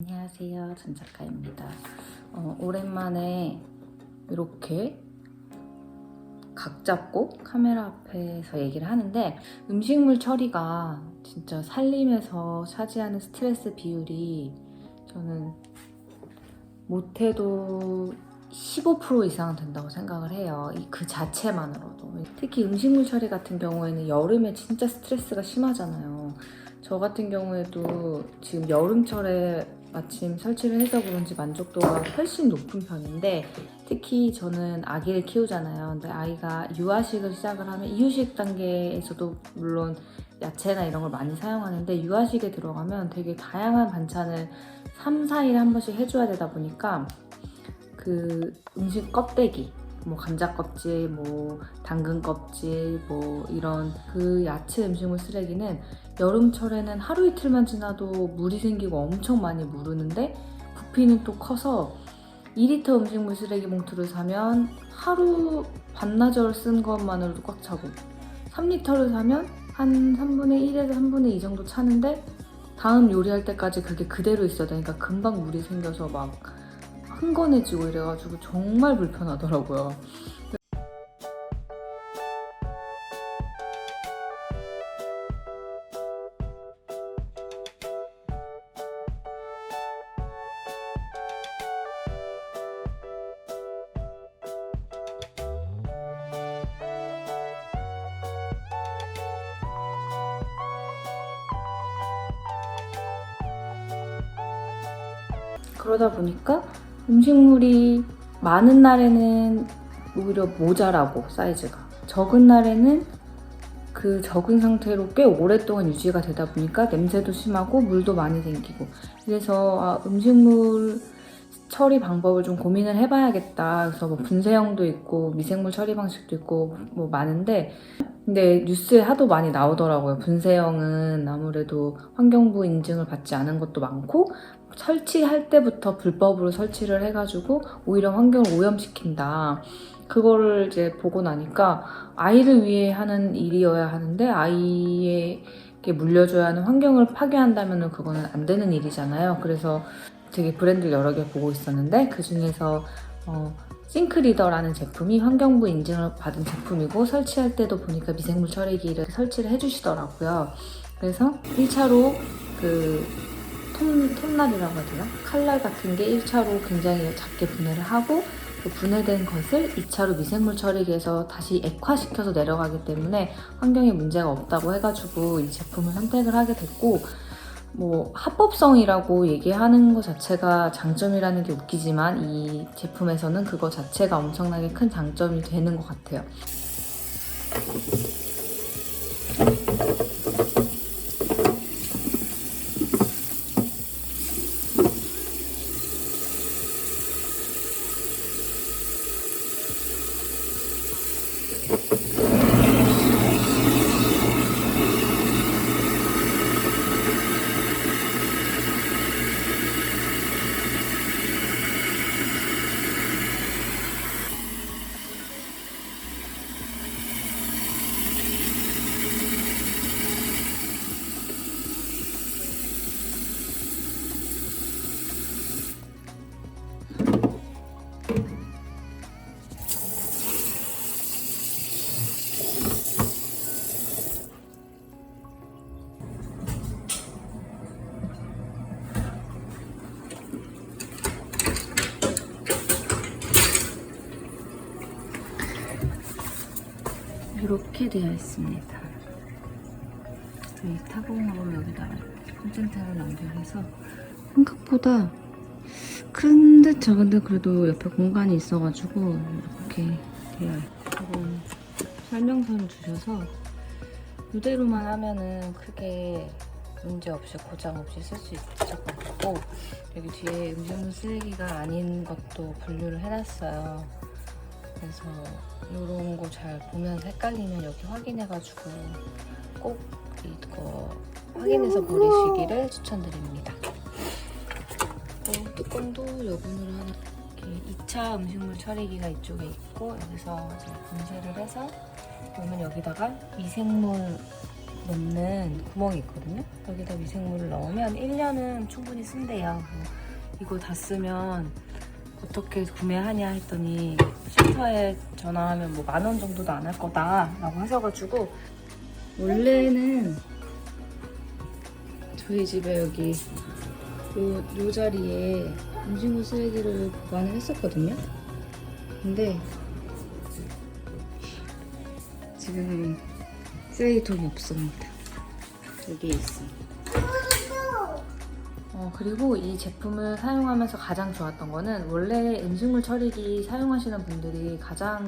안녕하세요, 전 작가입니다. 오랜만에 이렇게 각 잡고 카메라 앞에서 얘기를 하는데, 음식물 처리가 진짜 살림에서 차지하는 스트레스 비율이 저는 못해도 15% 이상 된다고 생각을 해요. 그 자체만으로도. 특히 음식물 처리 같은 경우에는 여름에 진짜 스트레스가 심하잖아요. 저 같은 경우에도 지금 여름철에 마침 설치를 해서 그런지 만족도가 훨씬 높은 편인데, 특히 저는 아기를 키우잖아요. 근데 아이가 유아식을 시작을 하면 이유식 단계에서도 물론 야채나 이런 걸 많이 사용하는데, 유아식에 들어가면 되게 다양한 반찬을 3, 4일에 한 번씩 해줘야 되다 보니까 그 음식 껍데기, 뭐 감자 껍질, 뭐 당근 껍질, 뭐 이런 그 야채 음식물 쓰레기는 여름철에는 하루 이틀만 지나도 물이 생기고 엄청 많이 무르는데, 부피는 또 커서 2리터 음식물 쓰레기 봉투를 사면 하루 반나절 쓴 것만으로도 꽉 차고, 3리터를 사면 한 3분의 1에서 3분의 2 정도 차는데, 다음 요리할 때까지 그게 그대로 있어야 되니까 금방 물이 생겨서 막 흥건해지고 이래가지고 정말 불편하더라고요. 그러다 보니까 음식물이 많은 날에는 오히려 모자라고, 사이즈가 적은 날에는 그 적은 상태로 꽤 오랫동안 유지가 되다 보니까 냄새도 심하고 물도 많이 생기고, 그래서 음식물 처리 방법을 좀 고민을 해봐야겠다. 그래서 뭐 분쇄형도 있고 미생물 처리 방식도 있고 뭐 많은데, 근데 뉴스에 하도 많이 나오더라고요. 분쇄형은 아무래도 환경부 인증을 받지 않은 것도 많고, 설치할 때부터 불법으로 설치를 해가지고 오히려 환경을 오염시킨다. 그거를 이제 보고 나니까 아이를 위해 하는 일이어야 하는데, 아이에게 물려줘야 하는 환경을 파괴한다면 그거는 안 되는 일이잖아요. 그래서 되게 브랜드를 여러 개 보고 있었는데, 그 중에서 싱크리더라는 제품이 환경부 인증을 받은 제품이고, 설치할 때도 보니까 미생물 처리기를 설치를 해주시더라고요. 그래서 1차로 그 톱날이라고 해야 되나? 칼날 같은 게 1차로 굉장히 작게 분해를 하고, 그 분해된 것을 2차로 미생물 처리기에서 다시 액화시켜서 내려가기 때문에 환경에 문제가 없다고 해가지고 이 제품을 선택을 하게 됐고, 뭐 합법성이라고 얘기하는 것 자체가 장점이라는 게 웃기지만, 이 제품에서는 그거 자체가 엄청나게 큰 장점이 되는 것 같아요. 이렇게 되어 있습니다. 이 타공으로 여기다가 콘센트를 연결해서, 생각보다 큰 듯 작은 듯 그래도 옆에 공간이 있어가지고 이렇게 되어 있고, 설명서를 주셔서 이대로만 하면은 크게 문제 없이 고장 없이 쓸 수 있을 것 같고, 여기 뒤에 음식물 쓰레기가 아닌 것도 분류를 해놨어요. 그래서 이런 거 잘 보면서 헷갈리면 여기 확인해가지고 꼭 이거 확인해서 버리시기를 추천드립니다. 뚜껑도 여분으로 하나, 이렇게 2차 음식물 처리기가 이쪽에 있고, 여기서 이제 분쇄를 해서 보면 여기다가 미생물 넣는 구멍이 있거든요. 여기다 미생물을 넣으면 1년은 충분히 쓴대요. 이거 다 쓰면 어떻게 구매하냐 했더니 쉼터에 전화하면 뭐 10,000원 정도도 안 할 거다 라고 하셔가지고, 원래는 저희 집에 여기 요 자리에 음식물 쓰레기를 보관을 했었거든요. 근데 지금 쓰레기통이 없습니다. 여기에 있습니다. 그리고 이 제품을 사용하면서 가장 좋았던 거는, 원래 음식물 처리기 사용하시는 분들이 가장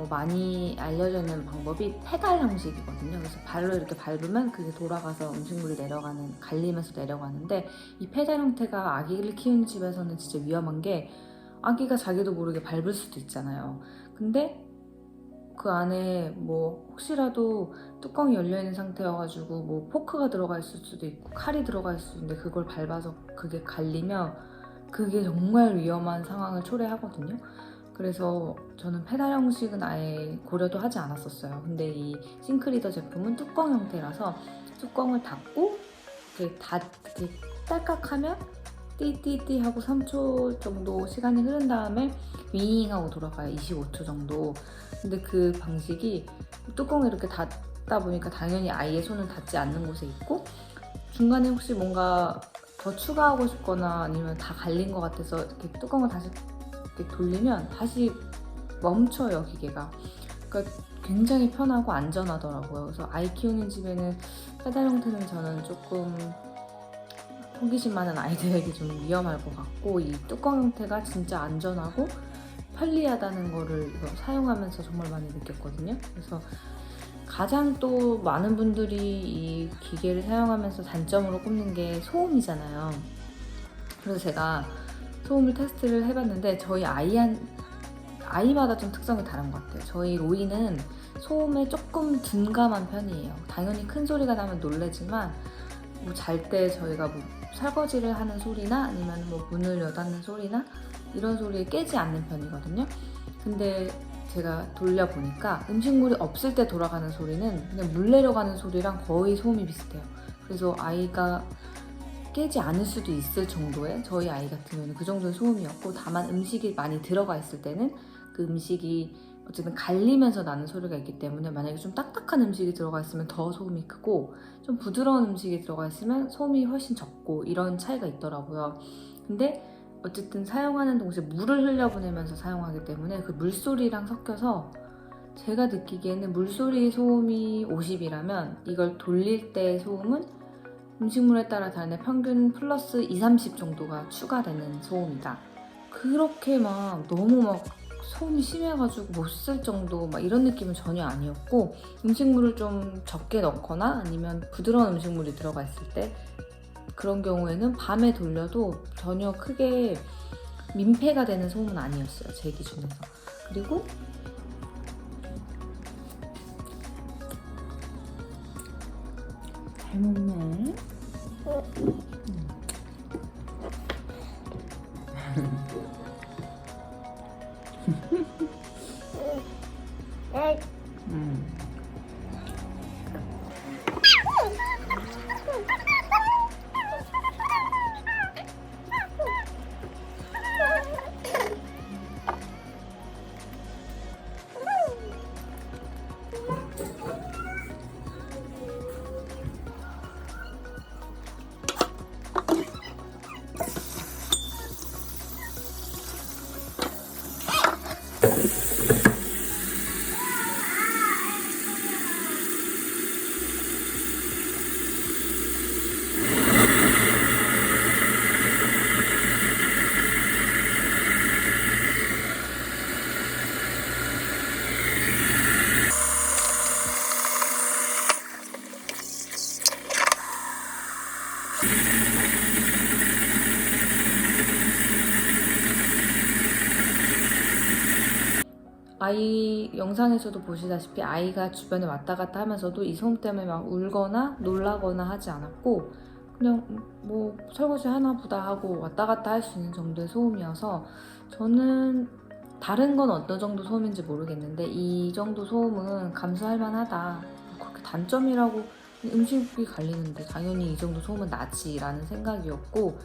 많이 알려져 있는 방법이 페달 형식이거든요. 그래서 발로 이렇게 밟으면 그게 돌아가서 음식물이 갈리면서 내려가는데, 이 페달 형태가 아기를 키우는 집에서는 진짜 위험한 게, 아기가 자기도 모르게 밟을 수도 있잖아요. 근데 그 안에 뭐 혹시라도 뚜껑이 열려있는 상태여가지고 뭐 포크가 들어가 있을 수도 있고 칼이 들어가 있을 수도 있는데, 그걸 밟아서 그게 갈리면 그게 정말 위험한 상황을 초래하거든요. 그래서 저는 페달 형식은 아예 고려도 하지 않았었어요. 근데 이 싱크리더 제품은 뚜껑 형태라서 뚜껑을 닫고 이렇게 딸깍하면 띠띠띠 하고 3초 정도 시간이 흐른 다음에 윙 하고 돌아가요. 25초 정도. 근데 그 방식이 뚜껑을 이렇게 닫다 보니까 당연히 아이의 손은 닿지 않는 곳에 있고, 중간에 혹시 뭔가 더 추가하고 싶거나 아니면 다 갈린 것 같아서 이렇게 뚜껑을 다시 이렇게 돌리면 다시 멈춰요, 기계가. 그러니까 굉장히 편하고 안전하더라고요. 그래서 아이 키우는 집에는 페달 형태는 저는 조금 호기심 많은 아이들에게 좀 위험할 것 같고, 이 뚜껑 형태가 진짜 안전하고 편리하다는 거를 이거 사용하면서 정말 많이 느꼈거든요. 그래서 가장 또 많은 분들이 이 기계를 사용하면서 단점으로 꼽는 게 소음이잖아요. 그래서 제가 소음을 테스트를 해봤는데, 저희 아이마다 좀 특성이 다른 것 같아요. 저희 로이는 소음에 조금 둔감한 편이에요. 당연히 큰 소리가 나면 놀래지만, 뭐 잘 때 저희가 뭐 설거지를 하는 소리나 아니면 뭐 문을 여닫는 소리나 이런 소리에 깨지 않는 편이거든요. 근데 제가 돌려보니까 음식물이 없을 때 돌아가는 소리는 그냥 물 내려가는 소리랑 거의 소음이 비슷해요. 그래서 아이가 깨지 않을 수도 있을 정도의, 저희 아이 같은 경우는 그 정도의 소음이었고, 다만 음식이 많이 들어가 있을 때는 그 음식이 어쨌든 갈리면서 나는 소리가 있기 때문에, 만약에 좀 딱딱한 음식이 들어가 있으면 더 소음이 크고, 좀 부드러운 음식이 들어가 있으면 소음이 훨씬 적고, 이런 차이가 있더라고요. 근데 어쨌든 사용하는 동시에 물을 흘려보내면서 사용하기 때문에 그 물소리랑 섞여서, 제가 느끼기에는 물소리 소음이 50이라면 이걸 돌릴 때 소음은 음식물에 따라 다른데 평균 플러스 2, 30 정도가 추가되는 소음이다. 그렇게 막 너무 막 소음이 심해가지고 못 쓸 정도 막 이런 느낌은 전혀 아니었고, 음식물을 좀 적게 넣거나 아니면 부드러운 음식물이 들어가 있을 때, 그런 경우에는 밤에 돌려도 전혀 크게 민폐가 되는 소음은 아니었어요, 제 기준에서. 그리고 잘 먹네. 아이 영상에서도 보시다시피 아이가 주변에 왔다 갔다 하면서도 이 소음 때문에 막 울거나 놀라거나 하지 않았고, 그냥 뭐 설거지 하나 보다 하고 왔다 갔다 할 수 있는 정도의 소음이어서, 저는 다른 건 어떤 정도 소음인지 모르겠는데 이 정도 소음은 감수할 만하다, 그렇게 단점이라고 음식이 갈리는데 당연히 이 정도 소음은 나지 라는 생각이었고,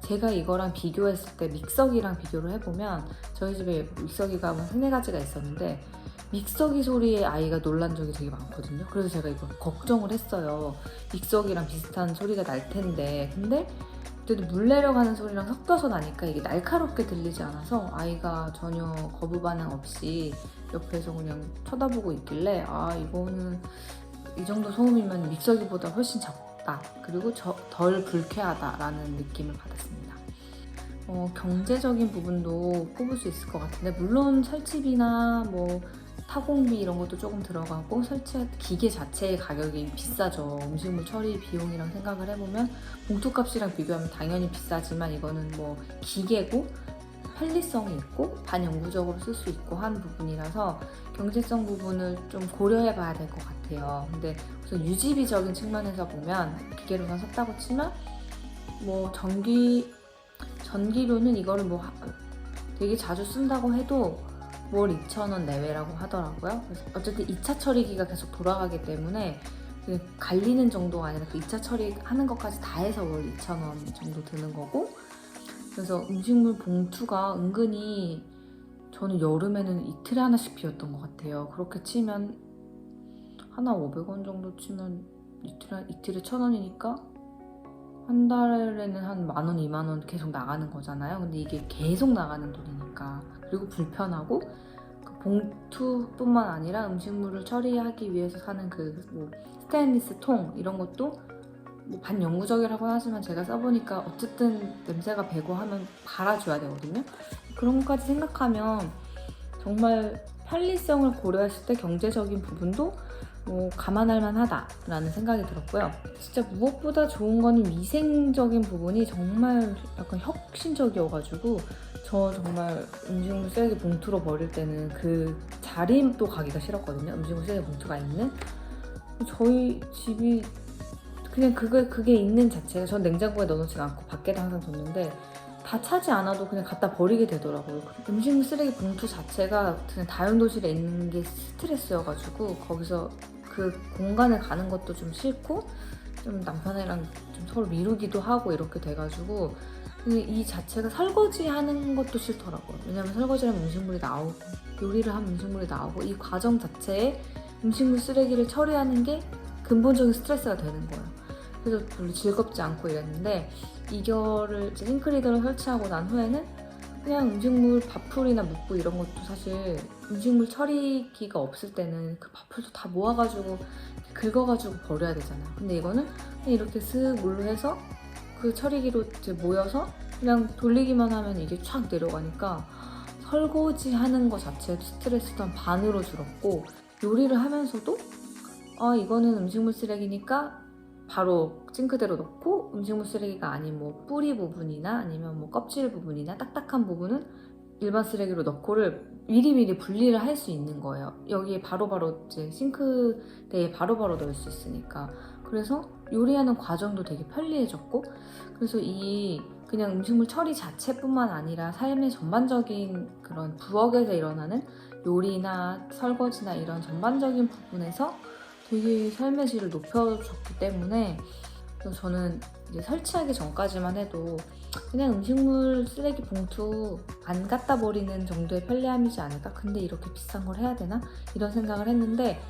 제가 이거랑 비교했을 때 믹서기랑 비교를 해보면 저희 집에 믹서기가 한 3-4가지가 있었는데 믹서기 소리에 아이가 놀란 적이 되게 많거든요. 그래서 제가 이거 걱정을 했어요. 믹서기랑 비슷한 소리가 날 텐데, 근데 그때도 물 내려가는 소리랑 섞여서 나니까 이게 날카롭게 들리지 않아서 아이가 전혀 거부 반응 없이 옆에서 그냥 쳐다보고 있길래, 아, 이거는 이 정도 소음이면 믹서기보다 훨씬 적다, 그리고 덜 불쾌하다라는 느낌을 받았습니다. 경제적인 부분도 꼽을 수 있을 것 같은데, 물론 설치비나 뭐 타공비 이런 것도 조금 들어가고 기계 자체의 가격이 비싸죠. 음식물 처리 비용이랑 생각을 해보면 봉투값이랑 비교하면 당연히 비싸지만, 이거는 뭐 기계고 편리성이 있고 반영구적으로 쓸 수 있고 한 부분이라서 경제성 부분을 좀 고려해 봐야 될 것 같아요. 근데 우선 유지비적인 측면에서 보면 기계로만 샀다고 치면 뭐 전기료는 이거를 뭐 되게 자주 쓴다고 해도 월 2,000원 내외라고 하더라고요. 그래서 어쨌든 2차 처리기가 계속 돌아가기 때문에 갈리는 정도가 아니라 그 2차 처리하는 것까지 다 해서 월 2,000원 정도 드는 거고, 그래서 음식물 봉투가 은근히 저는 여름에는 이틀에 하나씩 비웠던 것 같아요. 그렇게 치면 하나 500원 정도 치면 이틀에 1,000원이니까 한 달에는 한 10,000원, 20,000원 계속 나가는 거잖아요. 근데 이게 계속 나가는 돈이니까, 그리고 불편하고, 그 봉투뿐만 아니라 음식물을 처리하기 위해서 사는 뭐 스테인리스 통 이런 것도 뭐 반영구적이라고 하지만 제가 써보니까 어쨌든 냄새가 배고 하면 갈아줘야 되거든요. 그런 것까지 생각하면 정말 편리성을 고려했을 때 경제적인 부분도 뭐 감안할 만하다라는 생각이 들었고요. 진짜 무엇보다 좋은 거는 위생적인 부분이 정말 약간 혁신적이어가지고, 저 정말 음식물 쓰레기 봉투로 버릴 때는 그 자리도 가기가 싫었거든요. 음식물 쓰레기 봉투가 있는 저희 집이 그냥 그게 있는 자체가, 전 냉장고에 넣어놓지 않고 밖에다 항상 뒀는데 다 차지 않아도 그냥 갖다 버리게 되더라고요. 음식물 쓰레기 봉투 자체가 그냥 다용도실에 있는 게 스트레스여가지고 거기서 그 공간을 가는 것도 좀 싫고, 좀 남편이랑 좀 서로 미루기도 하고 이렇게 돼가지고 이 자체가 설거지하는 것도 싫더라고요. 왜냐면 설거지하면 음식물이 나오고 요리를 하면 음식물이 나오고, 이 과정 자체에 음식물 쓰레기를 처리하는 게 근본적인 스트레스가 되는 거예요. 그래서 별로 즐겁지 않고 이랬는데, 이거를 이제 싱크리더를 설치하고 난 후에는 그냥 음식물 밥풀이나 묵부 이런 것도 사실 음식물 처리기가 없을 때는 그 밥풀도 다 모아가지고 긁어가지고 버려야 되잖아요. 근데 이거는 그냥 이렇게 슥 물로 해서 그 처리기로 이제 모여서 그냥 돌리기만 하면 이게 촥 내려가니까 설거지 하는 거 자체도 스트레스도 한 반으로 줄었고, 요리를 하면서도 이거는 음식물 쓰레기니까 바로 싱크대로 넣고, 음식물 쓰레기가 아닌 뭐 뿌리 부분이나 아니면 뭐 껍질 부분이나 딱딱한 부분은 일반 쓰레기로 넣고를 미리미리 분리를 할 수 있는 거예요. 여기에 바로바로 이제 싱크대에 바로바로 넣을 수 있으니까. 그래서 요리하는 과정도 되게 편리해졌고, 그래서 그냥 음식물 처리 자체뿐만 아니라 삶의 전반적인 그런 부엌에서 일어나는 요리나 설거지나 이런 전반적인 부분에서 되게 삶의 질을 높여줬기 때문에, 저는 이제 설치하기 전까지만 해도 그냥 음식물 쓰레기 봉투 안 갖다 버리는 정도의 편리함이지 않을까? 근데 이렇게 비싼 걸 해야 되나? 이런 생각을 했는데,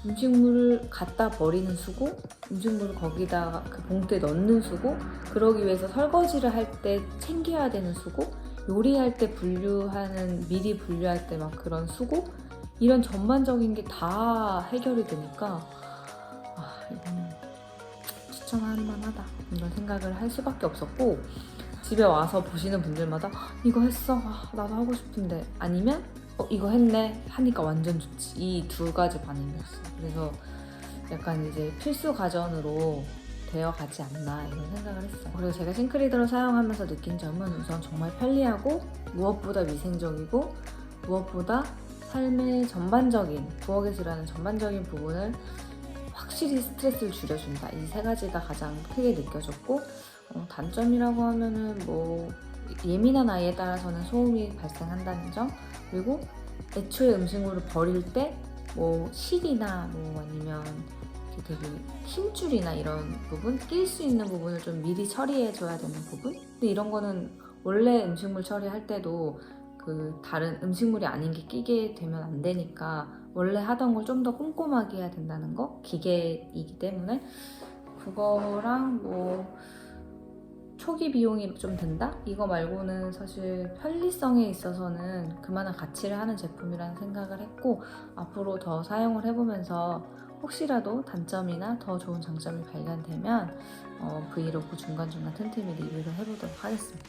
음식물을 갖다 버리는 수고, 음식물을 거기다가 그 봉투에 넣는 수고, 그러기 위해서 설거지를 할 때 챙겨야 되는 수고, 요리할 때 미리 분류할 때 막 그런 수고, 이런 전반적인 게 다 해결이 되니까 이건 추천할 만하다 이런 생각을 할 수밖에 없었고, 집에 와서 보시는 분들마다 이거 했어? 나도 하고 싶은데, 아니면 이거 했네 하니까 완전 좋지, 이 두 가지 반응이었어요. 그래서 약간 이제 필수 가전으로 되어가지 않나 이런 생각을 했어요. 그리고 제가 싱크리더를 사용하면서 느낀 점은 우선 정말 편리하고, 무엇보다 위생적이고, 무엇보다 삶의 전반적인, 부엌에서 일하는 전반적인 부분을 확실히 스트레스를 줄여준다. 이 세 가지가 가장 크게 느껴졌고, 단점이라고 하면은 뭐 예민한 아이에 따라서는 소음이 발생한다는 점, 그리고 애초에 음식물을 버릴 때 뭐 실이나 뭐 아니면 되게 힘줄이나 이런 부분, 낄 수 있는 부분을 좀 미리 처리해줘야 되는 부분? 근데 이런 거는 원래 음식물 처리할 때도 그 다른 음식물이 아닌 게 끼게 되면 안 되니까 원래 하던 걸 좀 더 꼼꼼하게 해야 된다는 거? 기계이기 때문에 그거랑 뭐 초기 비용이 좀 든다? 이거 말고는 사실 편리성에 있어서는 그만한 가치를 하는 제품이라는 생각을 했고 앞으로 더 사용을 해보면서 혹시라도 단점이나 더 좋은 장점이 발견되면 브이로그 중간중간 틈틈이 리뷰를 해보도록 하겠습니다.